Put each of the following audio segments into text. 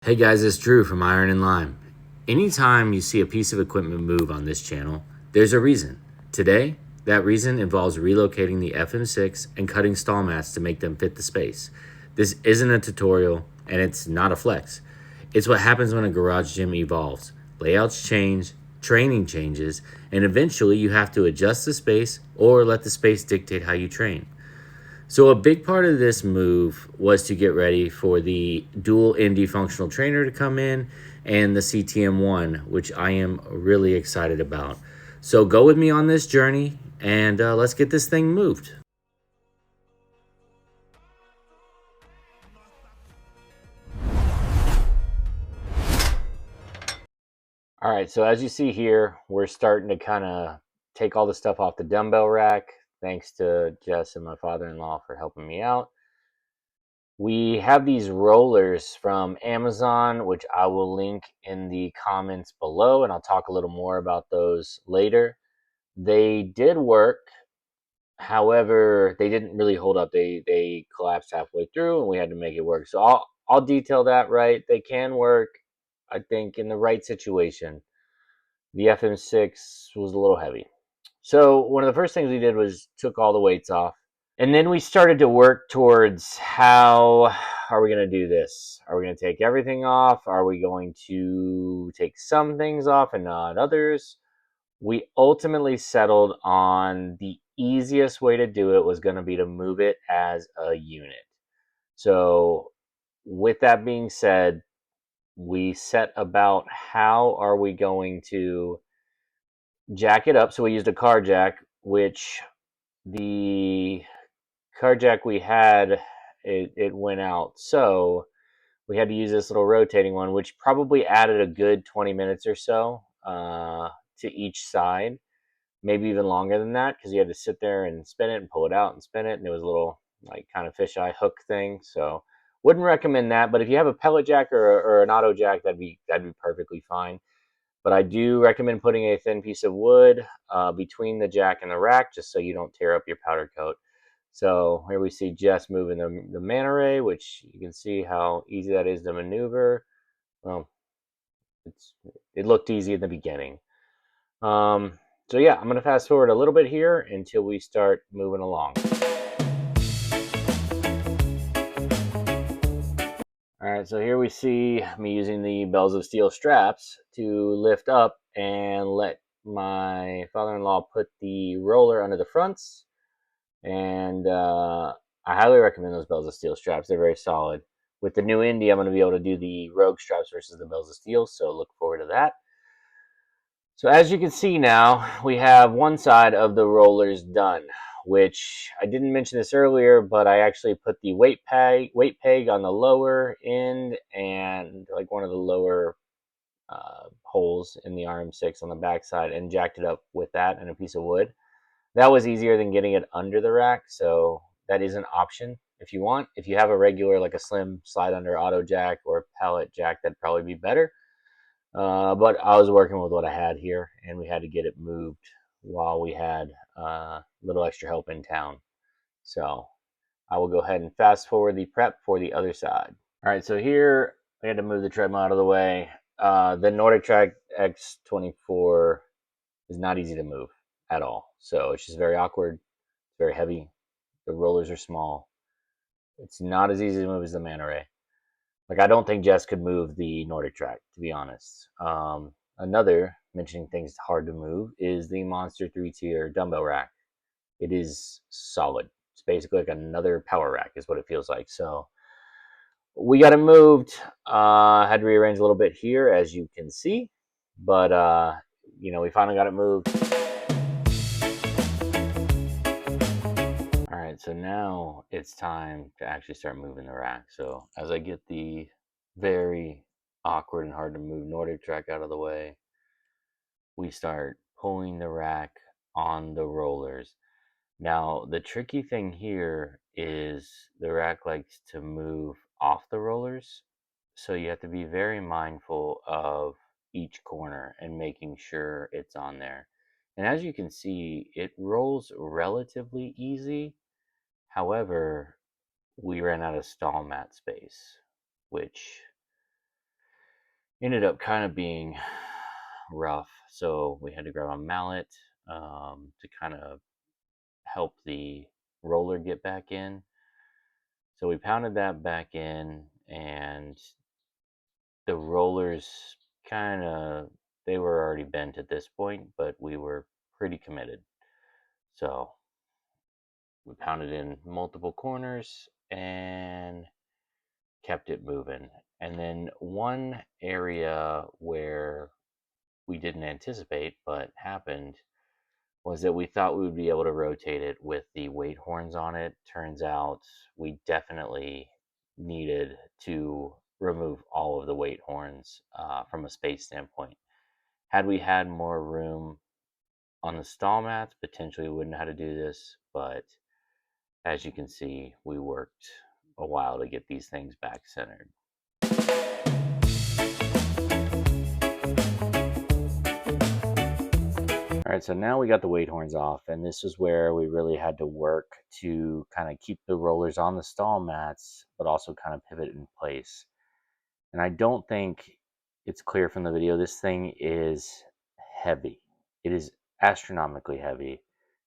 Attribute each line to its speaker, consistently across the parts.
Speaker 1: Hey guys, it's Drew from Iron and Lime. Anytime you see a piece of equipment move on this channel, there's a reason. Today, that reason involves relocating the FM-6 and cutting stall mats to make them fit the space. This isn't a tutorial and it's not a flex. It's what happens when a garage gym evolves. Layouts change, training changes, and eventually you have to adjust the space or let the space dictate how you train. So a big part of this move was to get ready for the dual Indy Functional Trainer to come in and the CTM1, which I am really excited about. So go with me on this journey and let's get this thing moved. All right, so as you see here, we're starting to kind of take all the stuff off the dumbbell rack. Thanks to Jess and my father-in-law for helping me out. We have these rollers from Amazon, which I will link in the comments below, and I'll talk a little more about those later. They did work, however, they didn't really hold up. They collapsed halfway through, and we had to make it work. So I'll detail that, right? They can work, I think, in the right situation. The FM-6 was a little heavy. So one of the first things we did was took all the weights off. And then we started to work towards how are we going to do this? Are we going to take everything off? Are we going to take some things off and not others? We ultimately settled on the easiest way to do it was going to be to move it as a unit. So with that being said, we set about how are we going to jack it up. So we used a car jack, which the car jack we had, it went out. So we had to use this little rotating one, which probably added a good 20 minutes or so to each side, maybe even longer than that, because you had to sit there and spin it and pull it out and spin it. And it was a little like kind of fisheye hook thing. So wouldn't recommend that. But if you have a pellet jack or an auto jack, that'd be perfectly fine. But I do recommend putting a thin piece of wood between the jack and the rack, just so you don't tear up your powder coat. So here we see Jess moving the man array, which you can see how easy that is to maneuver. Well, it looked easy in the beginning. So yeah, I'm going to fast forward a little bit here until we start moving along. All right, so here we see me using the bells of steel straps to lift up and let my father-in-law put the roller under the fronts. And I highly recommend those bells of steel straps. They're very solid. With the new Indy, I'm going to be able to do the Rogue straps versus the bells of steel, so look forward to that. So as you can see now, we have one side of the rollers done, which I didn't mention this earlier, but I actually put the weight peg on the lower end and like one of the lower holes in the RM6 on the back side and jacked it up with that and a piece of wood. That was easier than getting it under the rack, so that is an option if you want. If you have a regular, like a slim slide under auto jack or pallet jack, that'd probably be better. But I was working with what I had here, and we had to get it moved while we had a little extra help in town. So I will go ahead and fast forward the prep for the other side. All right, so here I had to move the treadmill out of the way. The Nordic Track X24 is not easy to move at all. So it's just very awkward, very heavy. The rollers are small. It's not as easy to move as the Man Array. Like, I don't think Jess could move the Nordic Track, to be honest. Another, mentioning things hard to move, is the Monster 3-tier dumbbell rack. It is solid. It's basically like another power rack is what it feels like. So we got it moved. Had to rearrange a little bit here, as you can see. But, we finally got it moved. All right, so now it's time to actually start moving the rack. So as I get the very awkward and hard to move Nordic track out of the way, we start pulling the rack on the rollers. Now, the tricky thing here is the rack likes to move off the rollers, so you have to be very mindful of each corner and making sure it's on there. And as you can see, it rolls relatively easy. However, we ran out of stall mat space, which ended up kind of being rough. So we had to grab a mallet to kind of help the roller get back in. So we pounded that back in, and the rollers kind of, they were already bent at this point, but we were pretty committed. So we pounded in multiple corners and kept it moving. And then one area where we didn't anticipate but happened was that we thought we would be able to rotate it with the weight horns on it. Turns out we definitely needed to remove all of the weight horns from a space standpoint. Had we had more room on the stall mats, potentially we wouldn't know how to do this, but as you can see, we worked a while to get these things back centered. All right, so now we got the weight horns off, and this is where we really had to work to kind of keep the rollers on the stall mats, but also kind of pivot in place. And I don't think it's clear from the video, this thing is heavy. It is astronomically heavy,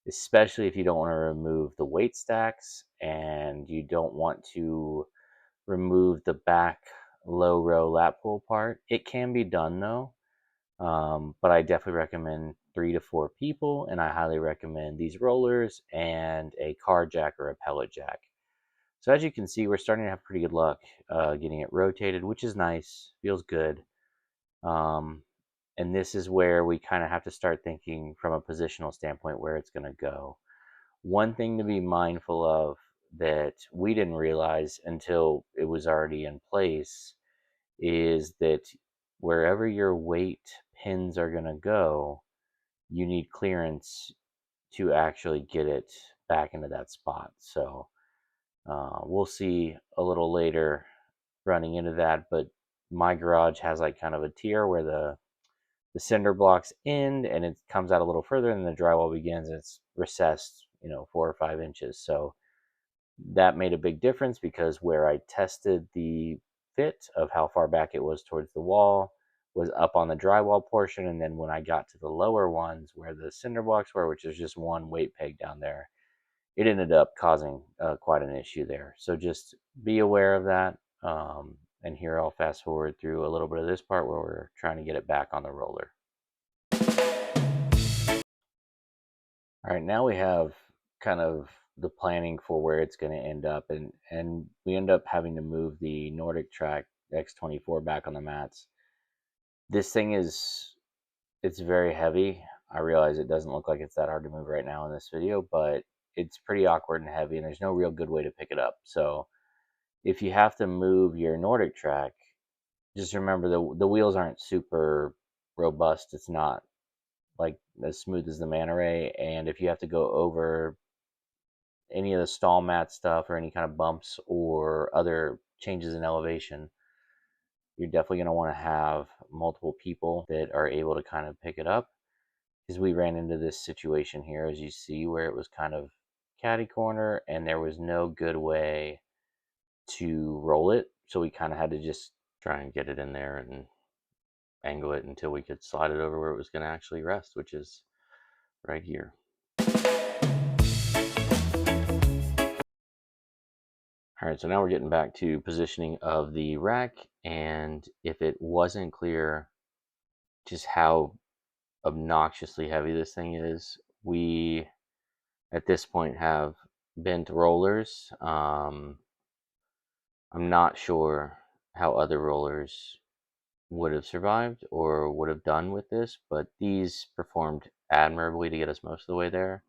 Speaker 1: especially if you don't want to remove the weight stacks and you don't want to remove the back low row lat pull part. It can be done though. But I definitely recommend 3 to 4 people, and I highly recommend these rollers and a car jack or a pellet jack. So as you can see, we're starting to have pretty good luck getting it rotated, which is nice, feels good. And this is where we kind of have to start thinking from a positional standpoint where it's going to go. One thing to be mindful of that we didn't realize until it was already in place is that wherever your weight pins are going to go, you need clearance to actually get it back into that spot. So we'll see a little later running into that, but my garage has like kind of a tier where the cinder blocks end and it comes out a little further and the drywall begins, and it's recessed 4 or 5 inches. So that made a big difference because where I tested the fit of how far back it was towards the wall was up on the drywall portion, and then when I got to the lower ones where the cinder blocks were, which is just one weight peg down there, it ended up causing quite an issue there. So just be aware of that. And here I'll fast forward through a little bit of this part where we're trying to get it back on the roller. All right, now we have kind of the planning for where it's going to end up, and we end up having to move the Nordic track X24 back on the mats. This thing it's very heavy. I realize it doesn't look like it's that hard to move right now in this video, but it's pretty awkward and heavy, and there's no real good way to pick it up. So if you have to move your Nordic track, just remember the wheels aren't super robust. It's not like as smooth as the Manta Ray, and if you have to go over any of the stall mat stuff or any kind of bumps or other changes in elevation, you're definitely going to want to have multiple people that are able to kind of pick it up, because we ran into this situation here, as you see, where it was kind of catty corner and there was no good way to roll it. So we kind of had to just try and get it in there and angle it until we could slide it over where it was going to actually rest, which is right here. All right, so now we're getting back to positioning of the rack, and if it wasn't clear just how obnoxiously heavy this thing is, we at this point have bent rollers. I'm not sure how other rollers would have survived or would have done with this, but these performed admirably to get us most of the way there.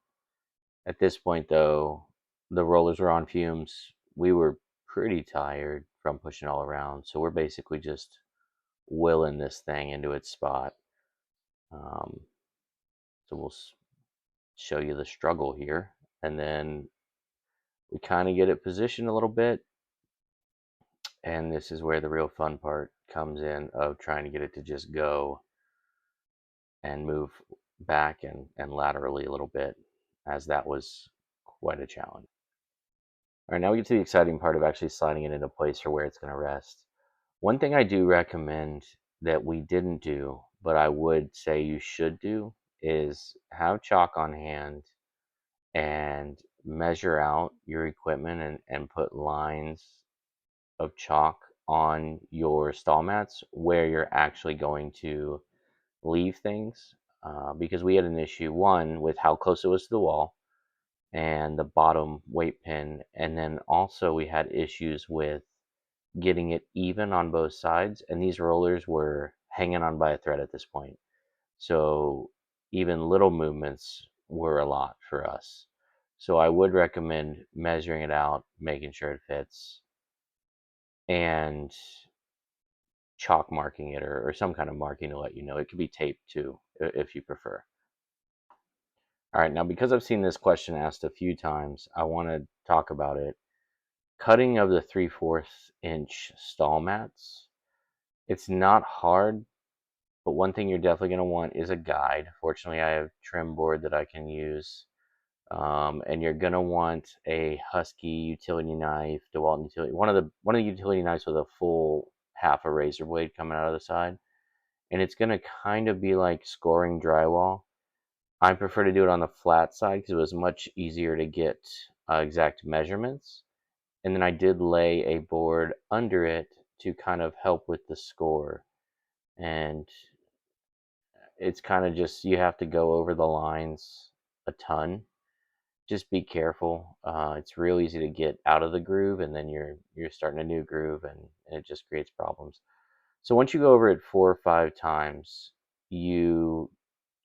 Speaker 1: At this point, though, the rollers were on fumes. We were pretty tired from pushing all around, so we're basically just willing this thing into its spot. So we'll show you the struggle here, and then we kind of get it positioned a little bit, and this is where the real fun part comes in of trying to get it to just go and move back and laterally a little bit, as that was quite a challenge. All right, now we get to the exciting part of actually sliding it into place for where it's going to rest. One thing I do recommend that we didn't do, but I would say you should do, is have chalk on hand and measure out your equipment and put lines of chalk on your stall mats where you're actually going to leave things. Because we had an issue, one, with how close it was to the wall and the bottom weight pin. And then also we had issues with getting it even on both sides. And these rollers were hanging on by a thread at this point. So even little movements were a lot for us. So I would recommend measuring it out, making sure it fits, and chalk marking it, or some kind of marking to let you know. It could be tape too, if you prefer. All right, now because I've seen this question asked a few times, I want to talk about it. Cutting of the 3/4 inch stall mats. It's not hard, but one thing you're definitely going to want is a guide. Fortunately, I have trim board that I can use. And you're gonna want a Husky utility knife, DeWalt utility, one of the utility knives with a full half a razor blade coming out of the side, and it's gonna kind of be like scoring drywall. I prefer to do it on the flat side because it was much easier to get exact measurements. And then I did lay a board under it to kind of help with the score. And it's kind of just, you have to go over the lines a ton. Just be careful. It's real easy to get out of the groove, and then you're starting a new groove, and it just creates problems. So once you go over it 4 or 5 times, you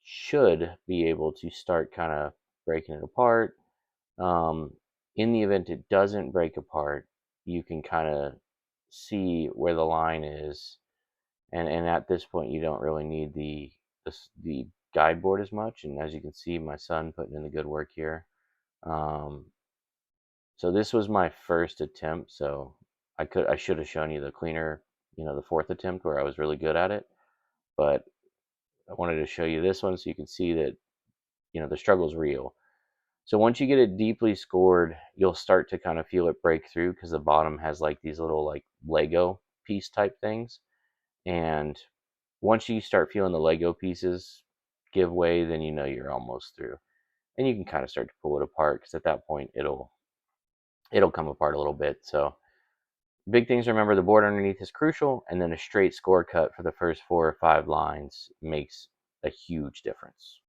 Speaker 1: should be able to start kind of breaking it apart. Um, in the event it doesn't break apart, you can kind of see where the line is, and at this point, you don't really need the guide board as much. And as you can see, my son putting in the good work here. Um, so this was my first attempt, so I should have shown you the cleaner, the fourth attempt where I was really good at it, but I wanted to show you this one so you can see that, the struggle's real. So once you get it deeply scored, you'll start to kind of feel it break through because the bottom has like these little like Lego piece type things. And once you start feeling the Lego pieces give way, then you know you're almost through. And you can kind of start to pull it apart because at that point it'll come apart a little bit. So big things to remember: the board underneath is crucial, and then a straight score cut for the first 4 or 5 lines makes a huge difference.